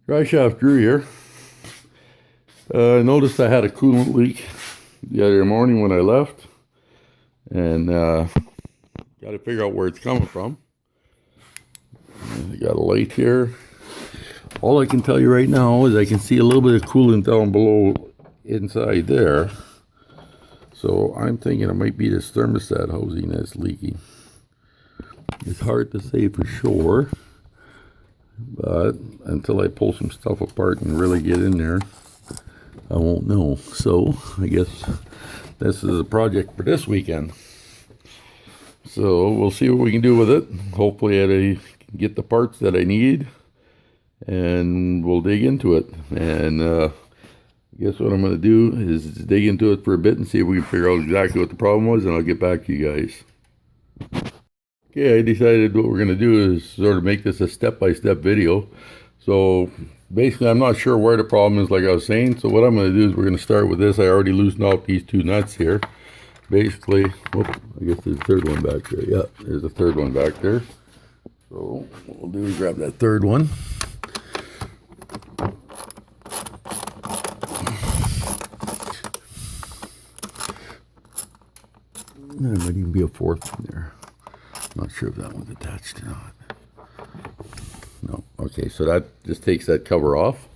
Dry shaft Drew here. I noticed I had a coolant leak the other morning when I left, and got to figure out where it's coming from. I got a light here. All I can tell you right now is I can see a little bit of coolant down below inside there. So I'm thinking it might be this thermostat housing that's leaking. It's hard to say for sure, but until I pull some stuff apart and really get in there, I won't know. So I guess this is a project for this weekend. So we'll see what we can do with it. Hopefully I can get the parts that I need, and we'll dig into it. And I guess what I'm going to do is dig into it for a bit and see if we can figure out exactly what the problem was, and I'll get back to you guys. Okay, I decided what we're going to do is sort of make this a step-by-step video. So basically, I'm not sure where the problem is, like I was saying. So what I'm going to do is we're going to start with this. I already loosened out these two nuts here. Basically, whoop, I guess there's a third one back there. Yeah, there's a third one back there. So what we'll do is grab that third one. There might even be a fourth one there. Not sure if that one's attached or not. No. Okay, so that just takes that cover off.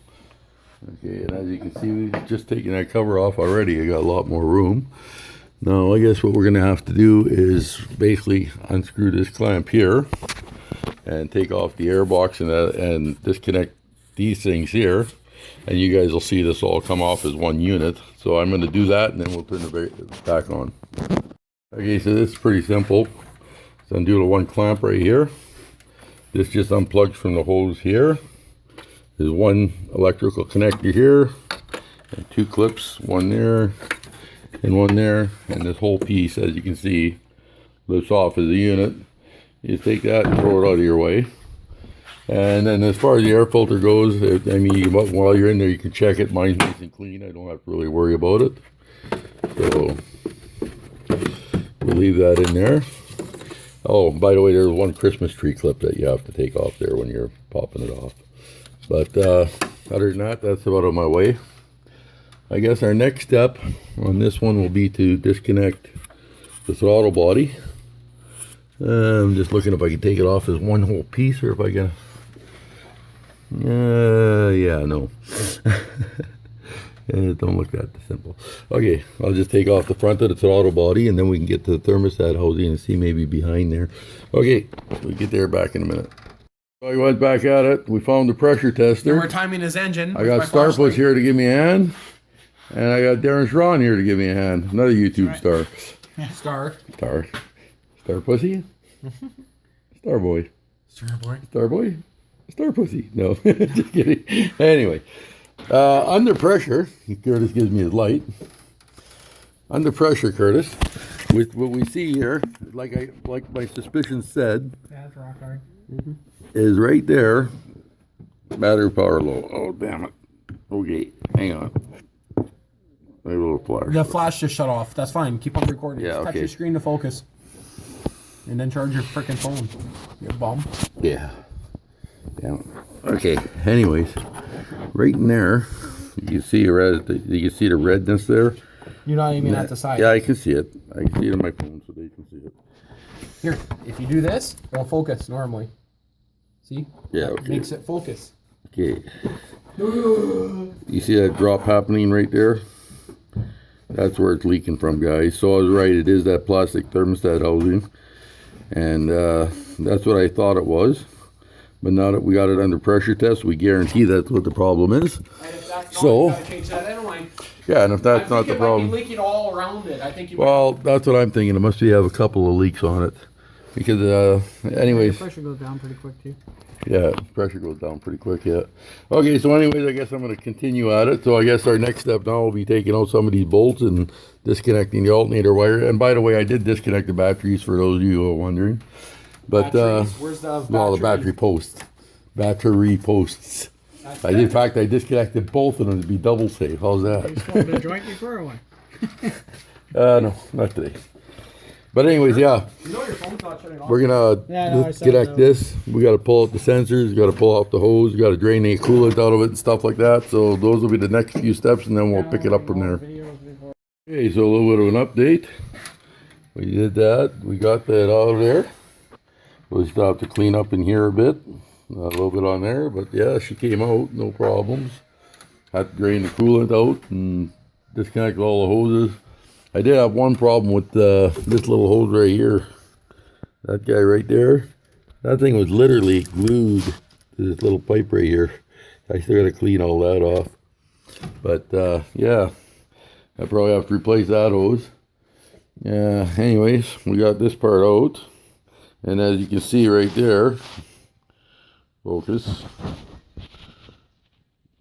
Okay, and as you can see, we've just taken that cover off already. I got a lot more room. Now, I guess what we're going to have to do is basically unscrew this clamp here and take off the air box and disconnect these things here. And you guys will see this all come off as one unit. So I'm going to do that, and then we'll turn it back on. Okay, so this is pretty simple. So undo the one clamp right here. This just unplugs from the hose here. There's one electrical connector here, and two clips, one there and one there. And this whole piece, as you can see, lifts off as a unit. You take that and throw it out of your way. And then as far as the air filter goes, I mean, while you're in there, you can check it. Mine's nice and clean. I don't have to really worry about it. So we'll leave that in there. Oh, by the way, there's one Christmas tree clip that you have to take off there when you're popping it off. But other than that, that's about on my way. I guess our next step on this one will be to disconnect the throttle body. I'm just looking if I can take it off as one whole piece, or if I can. Yeah, no. Don't look that simple. Okay, I'll just take off the front of the throttle body, and then we can get to the thermostat housing and see maybe behind there. Okay, we'll get there back in a minute. So I went back at it. We found the pressure tester. And we're timing his engine. I got Starpuss here to give me a hand, and I got Darren Schrawn here to give me a hand. Another YouTube star. Yeah. Star Pussy? Star boy. Star boy? Star pussy. No, just kidding. Anyway. Under pressure, Curtis gives me his light. Under pressure, Curtis, with what we see here, like my suspicion said, that's rock hard. is right there. Battery power low. Oh, damn it. Okay, hang on. Maybe a little flash. The flash just shut off. That's fine. Keep on recording. Yeah, just touch okay. your screen to focus, and then charge your freaking phone. You bum. Yeah. Yeah. Okay. Anyways, right in there, you can see the redness there. You're not even at the side. Yeah, I can see it. I can see it on my phone, so they can see it. Here, if you do this, it'll focus normally. See? Yeah. That Okay. makes it focus. Okay. You see that drop happening right there? That's where it's leaking from, guys. So I was right. It is that plastic thermostat housing, and that's what I thought it was. But now that we got it under pressure test, we guarantee that's what the problem is. And if that's not, So, you gotta change that anyway. Yeah, and if that's not the problem, Might be leaking all around it. I think you. well, that's what I'm thinking. It must be have a couple of leaks on it, because anyways, Pressure goes down pretty quick too. yeah, pressure goes down pretty quick. Yeah. Okay, so anyways, I guess I'm going to continue at it. So I guess our next step now will be taking out some of these bolts and disconnecting the alternator wire. And by the way, I did disconnect the batteries for those of you who are wondering. But Where's the battery? well, the battery posts. In fact, I disconnected both of them to be double safe. How's that? You smoked a joint before or what? No, not today. But anyways, yeah, You know your phone's not shutting off. we're gonna Yeah, no, I saw connect that. this. We gotta pull out the sensors, we gotta pull out the hose, we gotta drain the coolant out of it and stuff like that. So those will be the next few steps, and then we'll pick it up from there. Okay, so a little bit of an update. We did that. We got that out of there. We still have to clean up in here a bit. A little bit on there, but yeah, she came out, no problems. Had to drain the coolant out and disconnect all the hoses. I did have one problem with this little hose right here. That guy right there. That thing was literally glued to this little pipe right here. I still got to clean all that off. But yeah, I probably have to replace that hose. Yeah, anyways, we got this part out. And as you can see right there, focus,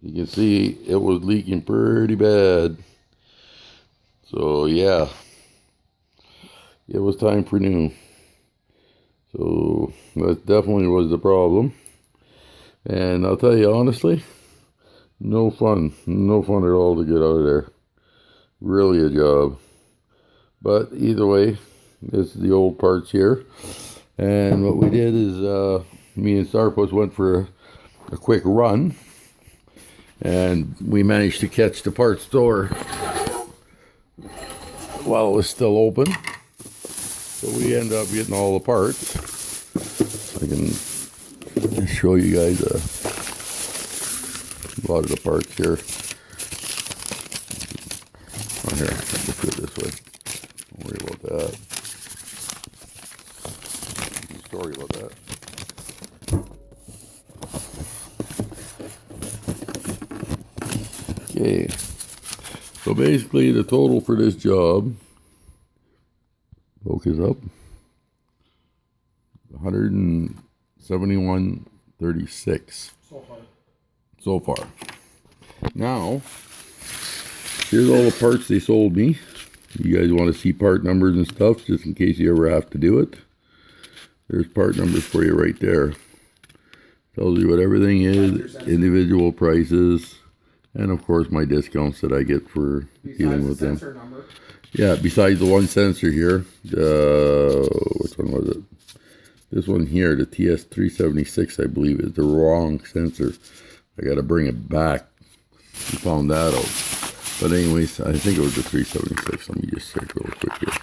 you can see it was leaking pretty bad. So yeah, it was time for new. So that definitely was the problem. And I'll tell you honestly, no fun at all to get out of there. Really a job. But either way, this is the old parts here. And what we did is, me and Starpost went for a quick run. And we managed to catch the parts store while it was still open. So we ended up getting all the parts. I can show you guys a lot of the parts here. Oh, here, let's do it this way. Don't worry about that. Sorry about that. Okay. So basically the total for this job, focus up, 171.36 so far. Now, here's all the parts they sold me. You guys want to see part numbers and stuff, just in case you ever have to do it. There's part numbers for you right there. Tells you what everything is, individual prices, and of course my discounts that I get for dealing with them. Yeah, besides the one sensor here, which one was it? This one here, the TS376, I believe, is the wrong sensor. I got to bring it back. We found that out. But anyways, I think it was the 376. Let me just check real quick here.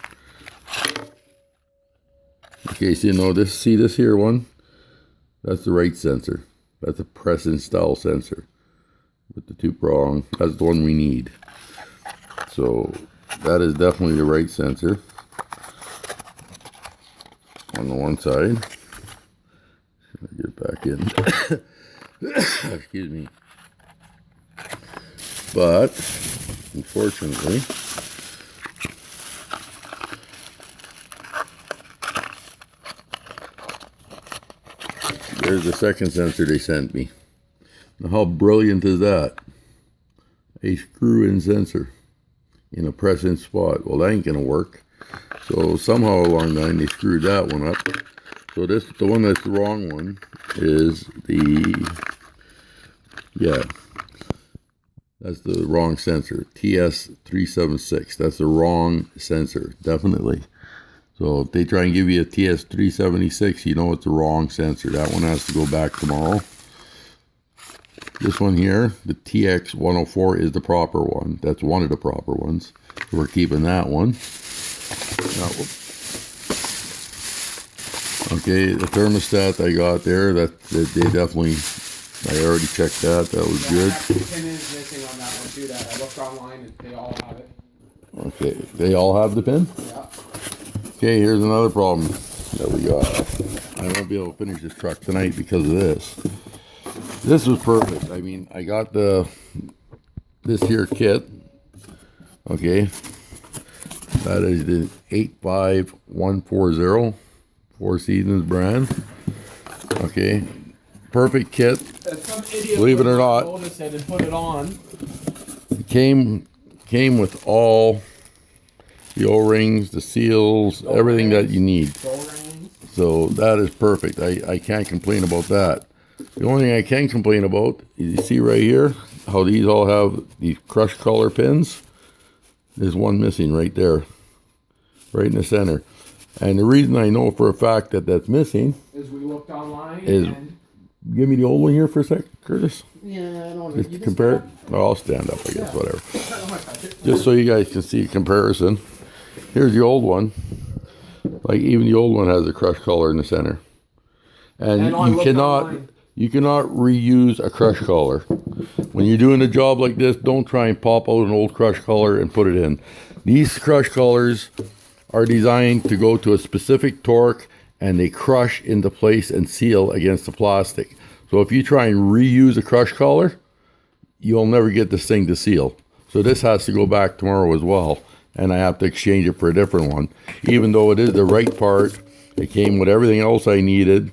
Okay, so you know this. See this here one? That's the right sensor. That's a press install sensor with the 2-prong. That's the one we need. So that is definitely the right sensor on the one side. Get it back in. Excuse me. But unfortunately, there's the second sensor they sent me. Now how brilliant is that? A screw-in sensor in a press-in spot. Well, that ain't gonna work. So somehow along the line they screwed that one up. So this, the one that's the wrong one, is the, yeah, that's the wrong sensor. TS376. That's the wrong sensor, definitely. So if they try and give you a TS376, you know it's the wrong sensor. That one has to go back tomorrow. This one here, the TX104, is the proper one. That's one of the proper ones. So we're keeping that one. Now, okay, the thermostat I got there, that they definitely, I already checked that. That was good. The pin is missing on that one too. That I looked online and they all have it. Okay, they all have the pin? Yeah. Okay, here's another problem that we got. I won't be able to finish this truck tonight because of this. This was perfect. I mean, I got this here kit. Okay, that is the 85140 Four Seasons brand. Okay, perfect kit. Some idiot Believe it or not, noticed it and put it on. it came with all the O-rings, the seals, everything that you need. So that is perfect. I can't complain about that. The only thing I can complain about is, you see right here how these all have these crushed color pins. There's one missing right there, right in the center. And the reason I know for a fact that that's missing Is we looked online is, and give me the old one here for a sec, Curtis. yeah, I don't know. Just to compare it. Oh, I'll stand up, I guess, whatever. I don't want to touch it. Just so you guys can see a comparison. Here's the old one. Like even the old one has a crush collar in the center. And I you looked cannot online. you cannot reuse a crush collar. When you're doing a job like this, don't try and pop out an old crush collar and put it in. These crush collars are designed to go to a specific torque and they crush into place and seal against the plastic. So if you try and reuse a crush collar, you'll never get this thing to seal. So this has to go back tomorrow as well. And I have to exchange it for a different one. Even though it is the right part, it came with everything else I needed.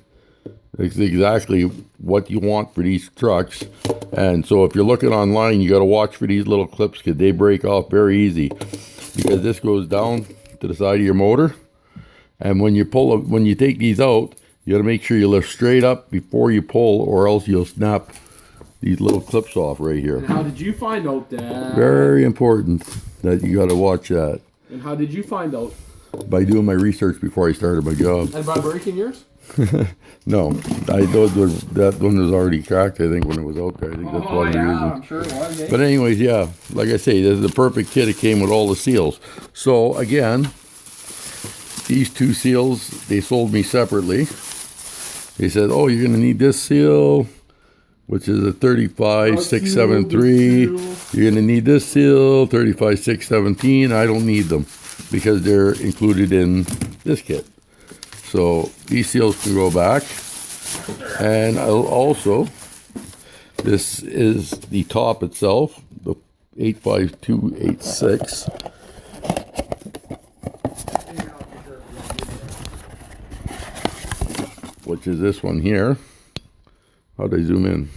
It's exactly what you want for these trucks. And so if you're looking online, you got to watch for these little clips because they break off very easy. Because this goes down to the side of your motor. And when you take these out, you got to make sure you lift straight up before you pull, or else you'll snap these little clips off right here. And how did you find out that? Very important that you got to watch that. And how did you find out? By doing my research before I started my job. And by breaking yours? No, that one was already cracked. I think when it was out there, I think that's one of the reasons. I'm sure it was. But anyways, yeah, like I say, this is the perfect kit. It came with all the seals. So again, these two seals they sold me separately. They said, "Oh, you're going to need this seal, which is a 35673. You're going to need this seal, 35617. I don't need them because they're included in this kit. So these seals can go back. And I'll also, this is the top itself, the 85286. Which is this one here. How'd I zoom in?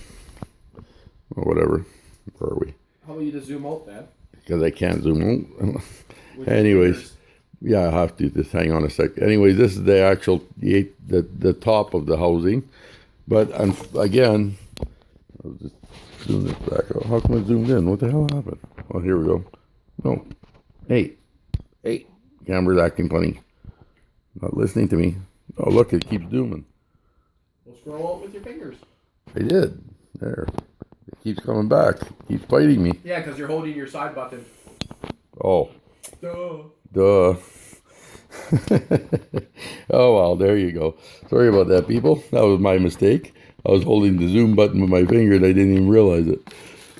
Or whatever. Where are we? How about you just zoom out, Dad? Because I can't zoom out. Anyways, yeah, I have to. Just hang on a sec. Anyways, this is the actual, the top of the housing. But again, I'll just zoom this back out. How come I zoomed in? What the hell happened? Oh, here we go. No. Hey. Camera's acting funny. Not listening to me. Oh, look, it keeps zooming. Well, scroll out with your fingers. I did. There. It keeps coming back. It keeps fighting me. Yeah, because you're holding your side button. Oh. Duh. Duh. Oh, well, there you go. Sorry about that, people. That was my mistake. I was holding the zoom button with my finger and I didn't even realize it.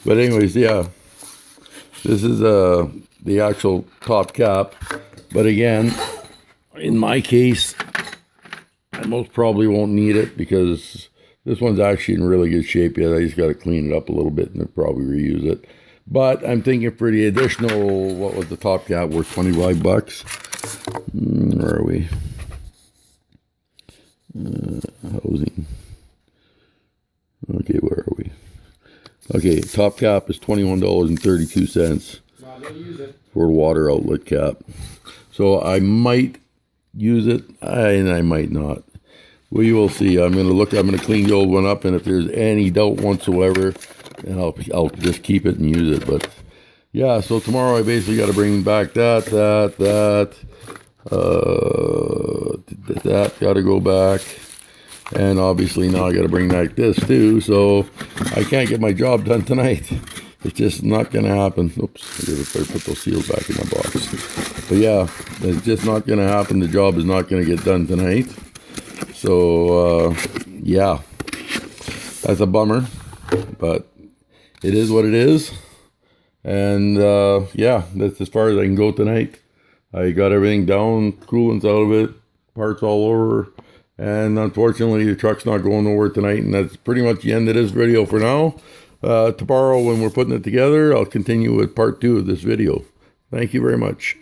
But anyways, yeah. This is the actual top cap. But again, in my case, I most probably won't need it because this one's actually in really good shape yet. I just got to clean it up a little bit and I'll probably reuse it. But I'm thinking for the additional, what was the top cap worth? 25 bucks. Where are we? Housing. Okay, where are we? Okay, top cap is $21.32 for a water outlet cap. So I might use it and I might not. We will see. I'm going to clean the old one up, and if there's any doubt whatsoever, then I'll just keep it and use it. But yeah, so tomorrow I basically got to bring back that got to go back, and obviously now I got to bring back this too. So I can't get my job done tonight. It's just not going to happen. Oops, I gotta put those seals back in my box. But yeah, it's just not going to happen. The job is not going to get done tonight. So, yeah, that's a bummer, but it is what it is. And, yeah, that's as far as I can go tonight. I got everything down, coolant's out of it, parts all over. And unfortunately, the truck's not going nowhere tonight. And that's pretty much the end of this video for now. Tomorrow, when we're putting it together, I'll continue with part 2 of this video. Thank you very much.